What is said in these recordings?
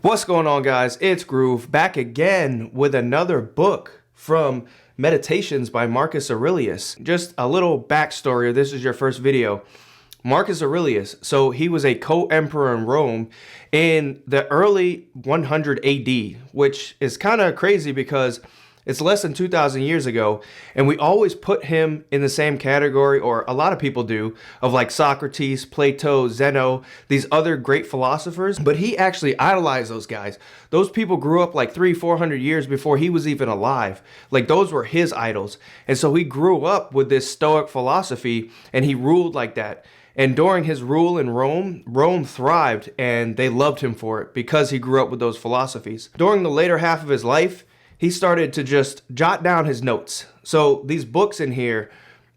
What's going on, guys? It's Groove back again with another book from Meditations by Marcus Aurelius. Just a little backstory, if this is your first video. Marcus Aurelius, so he was a co-emperor in Rome in the early 100 AD, which is kind of crazy because it's less than 2,000 years ago, and we always put him in the same category, or a lot of people do, of like Socrates, Plato, Zeno, these other great philosophers, but he actually idolized those guys. Those people grew up like 300-400 years before he was even alive. Like, those were his idols. And so he grew up with this Stoic philosophy, and he ruled like that. And during his rule in Rome, Rome thrived, and they loved him for it because he grew up with those philosophies. During the later half of his life, he started to just jot down his notes. So these books in here,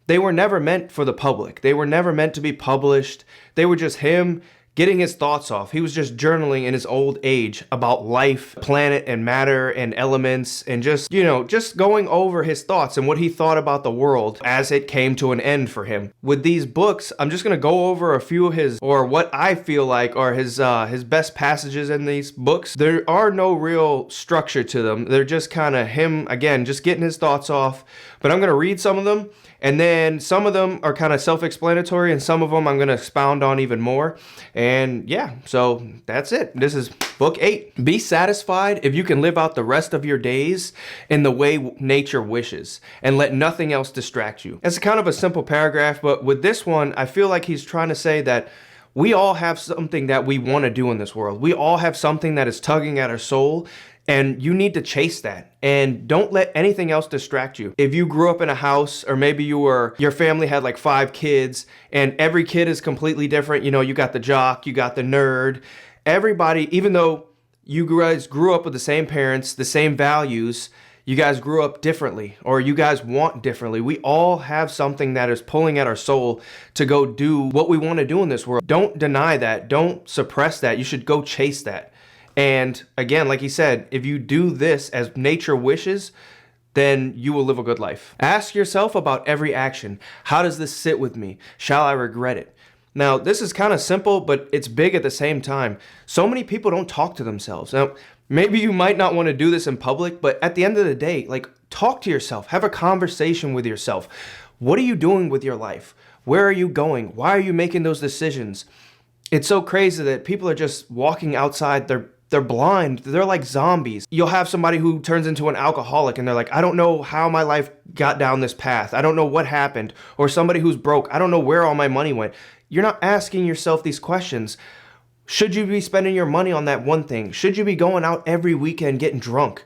they were never meant for the public. They were never meant to be published. They were just him getting his thoughts off. He was just journaling in his old age about life, planet and matter and elements, and just, just going over his thoughts and what he thought about the world as it came to an end for him. With these books, I'm just going to go over a few of his, or what I feel like are his best passages in these books. There are no real structure to them. They're just kind of him, again, just getting his thoughts off. But I'm going to read some of them, and then some of them are kind of self-explanatory, and some of them I'm going to expound on even more. And yeah, so that's it. This is book 8. Be satisfied if you can live out the rest of your days in the way nature wishes, and let nothing else distract you. It's kind of a simple paragraph, but with this one, I feel like he's trying to say that we all have something that we want to do in this world. We all have something that is tugging at our soul, and you need to chase that, and don't let anything else distract you. If you grew up in a house, or maybe your family had like 5 kids, and every kid is completely different. You got the jock, you got the nerd. Everybody, even though you guys grew up with the same parents, the same values, you guys grew up differently, or you guys want differently. We all have something that is pulling at our soul to go do what we want to do in this world. Don't deny that. Don't suppress that. You should go chase that. And again, like he said, if you do this as nature wishes, then you will live a good life. Ask yourself about every action. How does this sit with me? Shall I regret it? Now, this is kind of simple, but it's big at the same time. So many people don't talk to themselves. Now, maybe you might not want to do this in public, but at the end of the day, talk to yourself. Have a conversation with yourself. What are you doing with your life? Where are you going? Why are you making those decisions? It's so crazy that people are just walking outside. They're blind. They're like zombies. You'll have somebody who turns into an alcoholic, and they're like, I don't know how my life got down this path. I don't know what happened. Or somebody who's broke. I don't know where all my money went. You're not asking yourself these questions. Should you be spending your money on that one thing? Should you be going out every weekend getting drunk?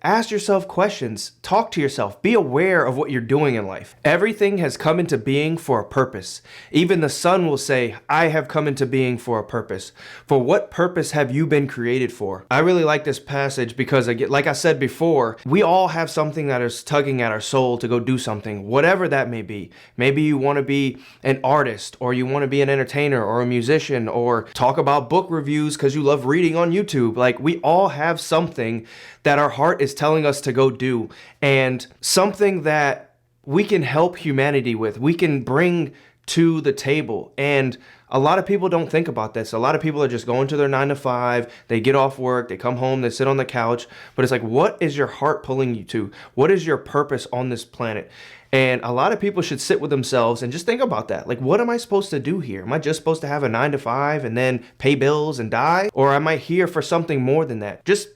Ask yourself questions. Talk to yourself. Be aware of what you're doing in life. Everything has come into being for a purpose. Even the sun will say, I have come into being for a purpose. For what purpose have you been created for? I really like this passage because, like I said before, we all have something that is tugging at our soul to go do something, whatever that may be. Maybe you want to be an artist, or you want to be an entertainer, or a musician, or talk about book reviews because you love reading on YouTube. We all have something that our heart is telling us to go do, and something that we can help humanity with, we can bring to the table. And a lot of people don't think about this. A lot of people are just going to their 9 to 5, they get off work, they come home, they sit on the couch, but it's like, what is your heart pulling you to? What is your purpose on this planet? And a lot of people should sit with themselves and just think about that. What am I supposed to do here? Am I just supposed to have a 9 to 5 and then pay bills and die? Or am I here for something more than that? Just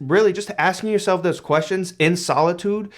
asking yourself those questions in solitude,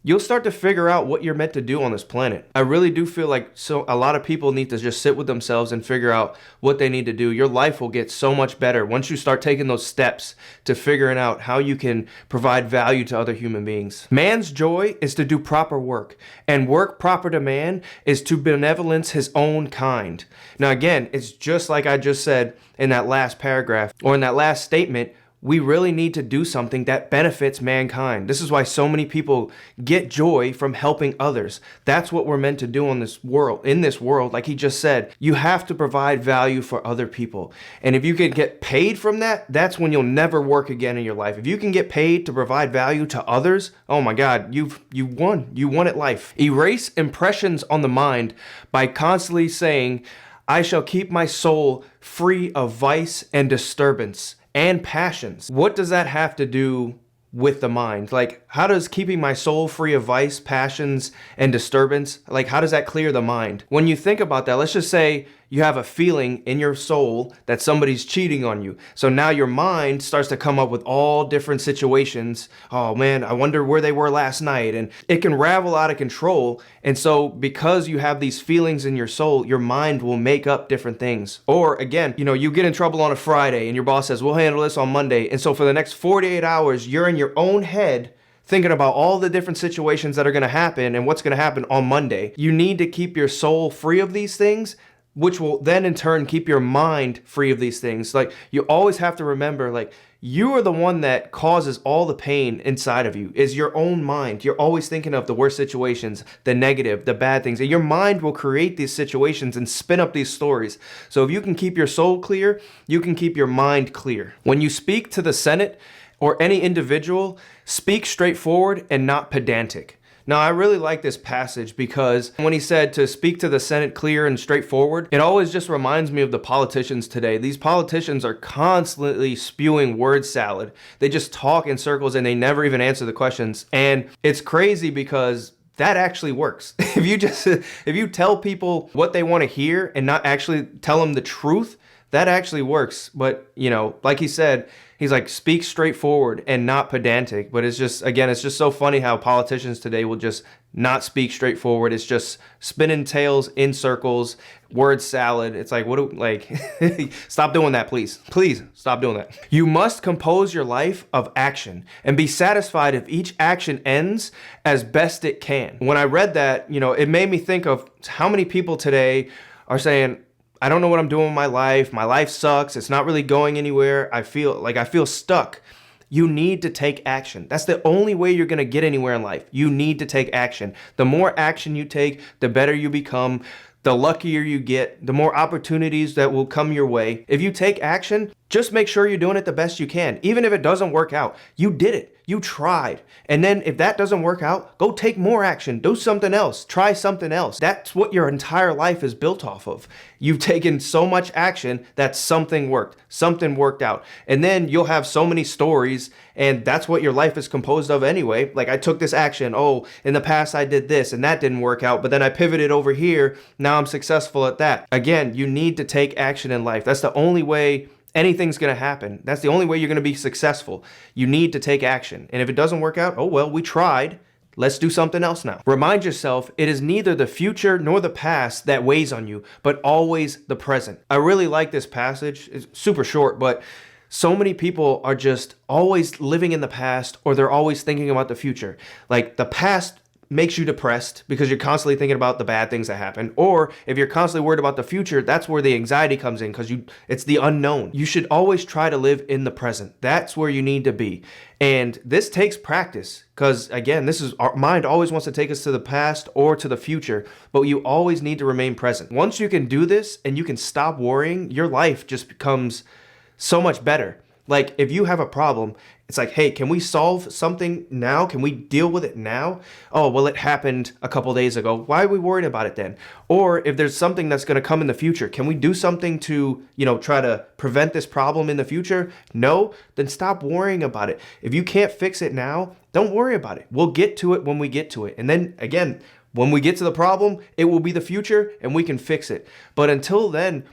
you'll start to figure out what you're meant to do on this planet. I really do feel like a lot of people need to just sit with themselves and figure out what they need to do. Your life will get so much better once you start taking those steps to figuring out how you can provide value to other human beings. Man's joy is to do proper work, and work proper to man is to benevolence his own kind. Now again, it's just like I just said in that last paragraph, or in that last statement. We really need to do something that benefits mankind. This is why so many people get joy from helping others. That's what we're meant to do in this world. Like he just said, you have to provide value for other people. And if you can get paid from that, that's when you'll never work again in your life. If you can get paid to provide value to others, oh my God, you won. You won at life. Erase impressions on the mind by constantly saying, I shall keep my soul free of vice and disturbance, and passions. What does that have to do with the mind? Like, how does keeping my soul free of vice, passions, and disturbance, like, how does that clear the mind? When you think about that, let's just say you have a feeling in your soul that somebody's cheating on you. So now your mind starts to come up with all different situations. Oh man, I wonder where they were last night. And it can ravel out of control. And so because you have these feelings in your soul, your mind will make up different things. Or again, you get in trouble on a Friday and your boss says, we'll handle this on Monday. And so for the next 48 hours, you're in your own head thinking about all the different situations that are going to happen and what's going to happen on Monday. You need to keep your soul free of these things, which will then in turn keep your mind free of these things. Like, you always have to remember, like, you are the one that causes all the pain inside of you, is your own mind. You're always thinking of the worst situations, the negative, the bad things, and your mind will create these situations and spin up these stories. So if you can keep your soul clear, you can keep your mind clear. When you speak to the Senate or any individual, speak straightforward and not pedantic. Now, I really like this passage because when he said to speak to the Senate clear and straightforward, it always just reminds me of the politicians today. These politicians are constantly spewing word salad. They just talk in circles and they never even answer the questions. And it's crazy because that actually works. If you tell people what they want to hear and not actually tell them the truth, that actually works. But, like he said, he's like, speak straightforward and not pedantic. But it's just so funny how politicians today will just not speak straightforward. It's just spinning tails in circles, word salad. It's like, stop doing that, please. Please stop doing that. You must compose your life of action and be satisfied if each action ends as best it can. When I read that, it made me think of how many people today are saying, I don't know what I'm doing with my life. My life sucks. It's not really going anywhere. I feel stuck. You need to take action. That's the only way you're going to get anywhere in life. You need to take action. The more action you take, the better you become, the luckier you get, the more opportunities that will come your way. If you take action, just make sure you're doing it the best you can. Even if it doesn't work out, you did it. You tried. And then if that doesn't work out, go take more action. Do something else. Try something else. That's what your entire life is built off of. You've taken so much action that something worked. Something worked out. And then you'll have so many stories, and that's what your life is composed of anyway. Like, I took this action. Oh, in the past I did this and that didn't work out, but then I pivoted over here. Now I'm successful at that. Again, you need to take action in life. That's the only way anything's going to happen. That's the only way you're going to be successful. You need to take action. And if it doesn't work out, oh well, we tried. Let's do something else now. Remind yourself, it is neither the future nor the past that weighs on you, but always the present. I really like this passage. It's super short, but so many people are just always living in the past, or they're always thinking about the future. Like, the past makes you depressed because you're constantly thinking about the bad things that happen. Or if you're constantly worried about the future, that's where the anxiety comes in, because it's the unknown. You should always try to live in the present. That's where you need to be. And this takes practice, because again, our mind always wants to take us to the past or to the future, but you always need to remain present. Once you can do this and you can stop worrying, your life just becomes so much better. Like, if you have a problem, it's like, hey, can we solve something now? Can we deal with it now? Oh, well, it happened a couple days ago. Why are we worried about it then? Or if there's something that's going to come in the future, can we do something to, try to prevent this problem in the future? No? Then stop worrying about it. If you can't fix it now, don't worry about it. We'll get to it when we get to it. And then again, when we get to the problem, it will be the future and we can fix it. But until then,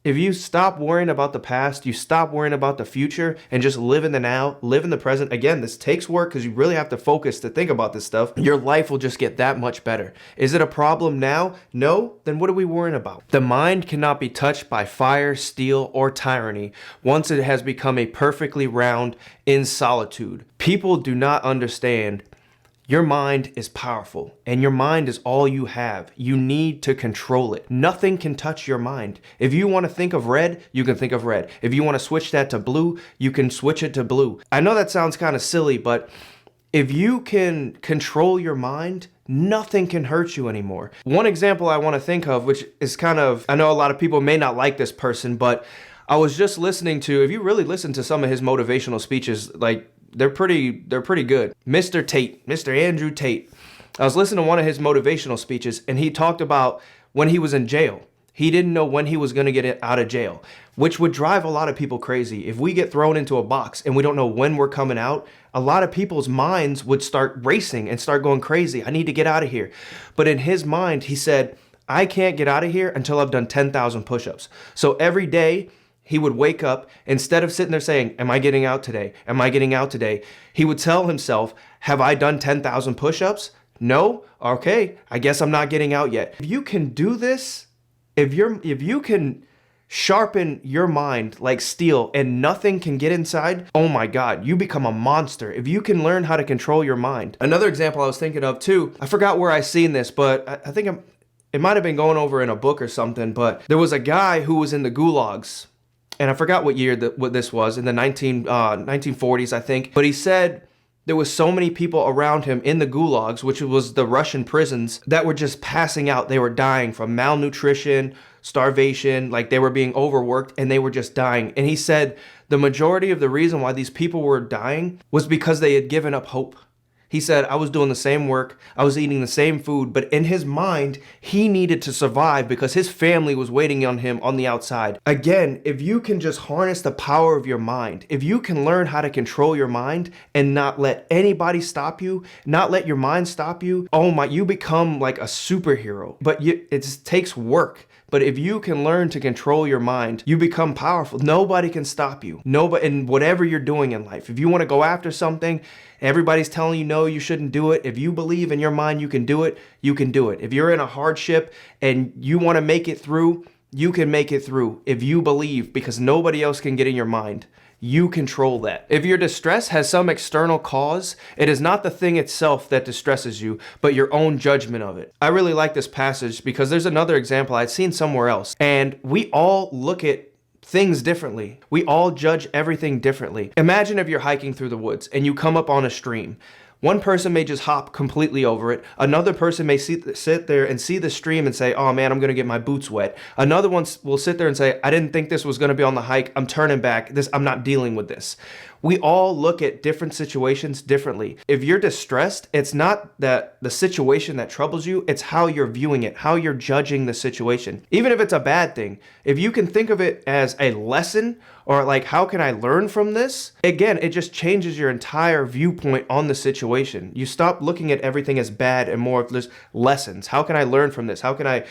if you stop worrying about the past, you stop worrying about the future, and just live in the now, live in the present. Again, this takes work because you really have to focus to think about this stuff. Your life will just get that much better. Is it a problem now? No? Then what are we worrying about? The mind cannot be touched by fire, steel, or tyranny once it has become a perfectly round in solitude. People do not understand. Your mind is powerful, and your mind is all you have. You need to control it. Nothing can touch your mind. If you want to think of red, you can think of red. If you want to switch that to blue, you can switch it to blue. I know that sounds kind of silly, but if you can control your mind, nothing can hurt you anymore. One example I want to think of, which is I know a lot of people may not like this person, but I was just listening to, if you really listen to some of his motivational speeches, they're pretty good. Mr. Andrew Tate. I was listening to one of his motivational speeches, and he talked about when he was in jail. He didn't know when he was going to get out of jail, which would drive a lot of people crazy. If we get thrown into a box and we don't know when we're coming out, a lot of people's minds would start racing and start going crazy. I need to get out of here. But in his mind, he said, I can't get out of here until I've done 10,000 push-ups. So every day he would wake up, instead of sitting there saying, am I getting out today? Am I getting out today? He would tell himself, have I done 10,000 push-ups? No? Okay, I guess I'm not getting out yet. If you can do this, if you can sharpen your mind like steel and nothing can get inside, oh my God, you become a monster. If you can learn how to control your mind. Another example I was thinking of too, I forgot where I seen this, but I think it might have been going over in a book or something, but there was a guy who was in the gulags, and I forgot what year what this was, in the 1940s, I think, but he said there was so many people around him in the gulags, which was the Russian prisons, that were just passing out. They were dying from malnutrition, starvation, like they were being overworked, and they were just dying. And he said the majority of the reason why these people were dying was because they had given up hope. He said, I was doing the same work, I was eating the same food, but in his mind, he needed to survive because his family was waiting on him on the outside. Again, if you can just harness the power of your mind, if you can learn how to control your mind and not let anybody stop you, not let your mind stop you, oh my, you become like a superhero. But it takes work. But if you can learn to control your mind, you become powerful. Nobody can stop you. Nobody, in whatever you're doing in life. If you want to go after something, everybody's telling you no, you shouldn't do it. If you believe in your mind you can do it, you can do it. If you're in a hardship and you want to make it through, you can make it through if you believe, because nobody else can get in your mind. You control that. If your distress has some external cause, it is not the thing itself that distresses you, but your own judgment of it. I really like this passage because there's another example I'd seen somewhere else, and we all look at things differently. We all judge everything differently. Imagine if you're hiking through the woods and you come up on a stream. One person may just hop completely over it. Another person may sit there and see the stream and say, oh man, I'm gonna get my boots wet. Another one will sit there and say, I didn't think this was gonna be on the hike. I'm turning back. I'm not dealing with this. We all look at different situations differently. If you're distressed, it's not that the situation that troubles you, it's how you're viewing it, how you're judging the situation. Even if it's a bad thing, if you can think of it as a lesson, or like, how can I learn from this? Again, it just changes your entire viewpoint on the situation. You stop looking at everything as bad and more of just lessons. How can I learn from this? How can I,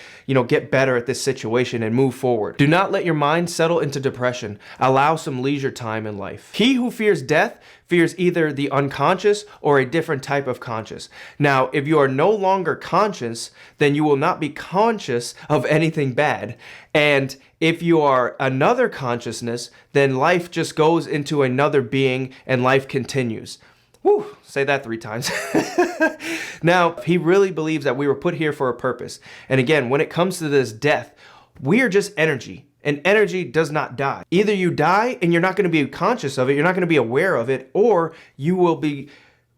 get better at this situation and move forward? Do not let your mind settle into depression. Allow some leisure time in life. He who fears death fears either the unconscious or a different type of conscious. Now, if you are no longer conscious, then you will not be conscious of anything bad. And if you are another consciousness, then life just goes into another being and life continues. Whew, say that 3 times. Now, he really believes that we were put here for a purpose. And again, when it comes to this death, we are just energy. And energy does not die. Either you die and you're not going to be conscious of it, you're not going to be aware of it, or you will be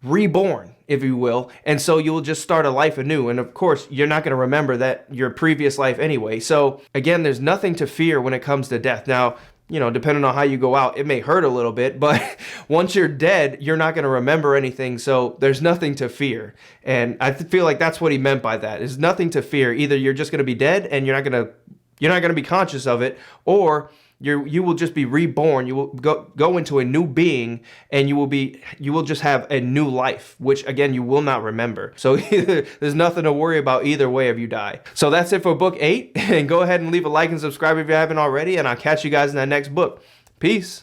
reborn, if you will. And so you will just start a life anew. And of course, you're not going to remember that your previous life anyway. So again, there's nothing to fear when it comes to death. Now, depending on how you go out, it may hurt a little bit, but once you're dead, you're not going to remember anything. So there's nothing to fear. And I feel like that's what he meant by that. There's nothing to fear. Either you're just going to be dead and you're not going to be conscious of it, or you will just be reborn. You will go into a new being, and you will just have a new life, which again, you will not remember. So there's nothing to worry about either way if you die. So that's it for book 8, and go ahead and leave a like and subscribe if you haven't already, and I'll catch you guys in that next book. Peace.